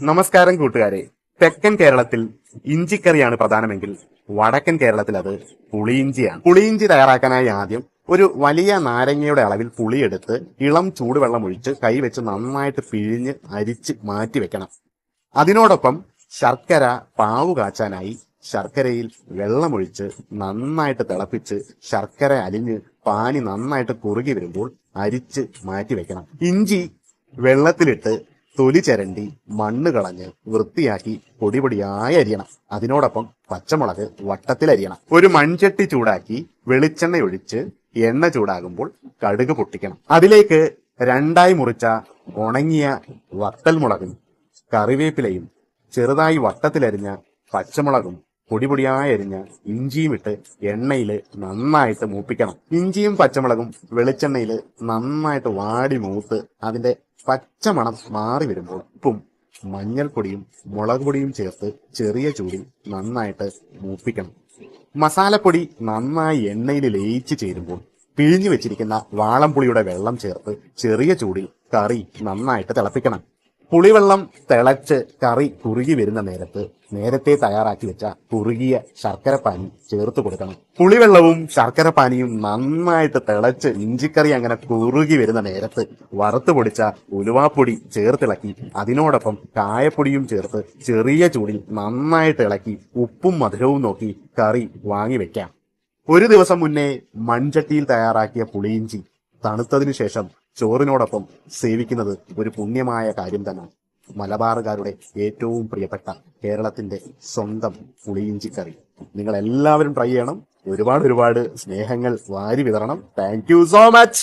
നമസ്കാരം കൂട്ടുകാരെ. തെക്കൻ കേരളത്തിൽ ഇഞ്ചിക്കറിയാണ് പ്രധാനമെങ്കിൽ വടക്കൻ കേരളത്തിൽ അത് പുളിയിഞ്ചിയാണ്. പുളിയിഞ്ചി തയ്യാറാക്കാനായി ആദ്യം ഒരു വലിയ നാരങ്ങയുടെ അളവിൽ പുളിയെടുത്ത് ഇളം ചൂടുവെള്ളം ഒഴിച്ച് കൈവച്ച് നന്നായിട്ട് പിഴിഞ്ഞ് അരിച്ച് മാറ്റി വെക്കണം. അതിനോടൊപ്പം ശർക്കര പാവു കാച്ചാനായി ശർക്കരയിൽ വെള്ളമൊഴിച്ച് നന്നായിട്ട് തിളപ്പിച്ച് ശർക്കര അലിഞ്ഞ് പാനി നന്നായിട്ട് കുറുകി വരുമ്പോൾ അരിച്ച് മാറ്റി വെക്കണം. ഇഞ്ചി വെള്ളത്തിലിട്ട് തൊലി ചരണ്ടി മണ്ണ് കളഞ്ഞ് വൃത്തിയാക്കി പൊടിപൊടിയായി അരിയണം. അതിനോടൊപ്പം പച്ചമുളക് വട്ടത്തിൽ അരിയണം. ഒരു മൺചട്ടി ചൂടാക്കി വെളിച്ചെണ്ണ ഒഴിച്ച് എണ്ണ ചൂടാകുമ്പോൾ കടുക് പൊട്ടിക്കണം. അതിലേക്ക് രണ്ടായി മുറിച്ച ഉണങ്ങിയ വത്തൽമുളകും കറിവേപ്പിലയും ചെറുതായി വട്ടത്തിലരിഞ്ഞ പച്ചമുളകും പൊടിപൊടിയായി അരിഞ്ഞ ഇഞ്ചിയും ഇട്ട് എണ്ണയിൽ നന്നായിട്ട് മൂപ്പിക്കണം. ഇഞ്ചിയും പച്ചമുളകും വെളിച്ചെണ്ണയിൽ നന്നായിട്ട് വാടി മൂത്ത് അതിന്റെ പച്ചമണം മാറി വരുമ്പോൾ ഉപ്പും മഞ്ഞൾപ്പൊടിയും മുളക് പൊടിയും ചേർത്ത് ചെറിയ ചൂടിൽ നന്നായിട്ട് മൂപ്പിക്കണം. മസാലപ്പൊടി നന്നായി എണ്ണയിൽ ലയിച്ച് ചേരുമ്പോൾ പിഴിഞ്ഞു വെച്ചിരിക്കുന്ന വാളംപുളിയുടെ വെള്ളം ചേർത്ത് ചെറിയ ചൂടിൽ കറി നന്നായിട്ട് തിളപ്പിക്കണം. പുളിവെള്ളം തിളച്ച് കറി കുറുകി വരുന്ന നേരത്ത് നേരത്തെ തയ്യാറാക്കി വെച്ച കുറുകിയ ശർക്കരപ്പാനി ചേർത്ത് കൊടുക്കണം. പുളിവെള്ളവും ശർക്കരപ്പാനിയും നന്നായിട്ട് തിളച്ച് ഇഞ്ചിക്കറി അങ്ങനെ കുറുകി വരുന്ന നേരത്ത് വറുത്ത് പൊടിച്ച ഉലുവാപ്പൊടി ചേർത്തിളക്കി അതിനോടൊപ്പം കായപ്പൊടിയും ചേർത്ത് ചെറിയ ചൂടിൽ നന്നായിട്ട് ഇളക്കി ഉപ്പും മധുരവും നോക്കി കറി വാങ്ങി വെക്കാം. ഒരു ദിവസം മുന്നേ മൺചട്ടിയിൽ തയ്യാറാക്കിയ പുളിയിഞ്ചി തണുത്തതിനു ശേഷം ചോറിനോടൊപ്പം സേവിക്കുന്നത് ഒരു പുണ്യമായ കാര്യം തന്നെ. മലബാറുകാരുടെ ഏറ്റവും പ്രിയപ്പെട്ട കേരളത്തിന്റെ സ്വന്തം പുളിയിഞ്ചിക്കറി നിങ്ങൾ എല്ലാവരും ട്രൈ ചെയ്യണം. ഒരുപാട് സ്നേഹങ്ങൾ വാരി വിതരണം. Thank you so much.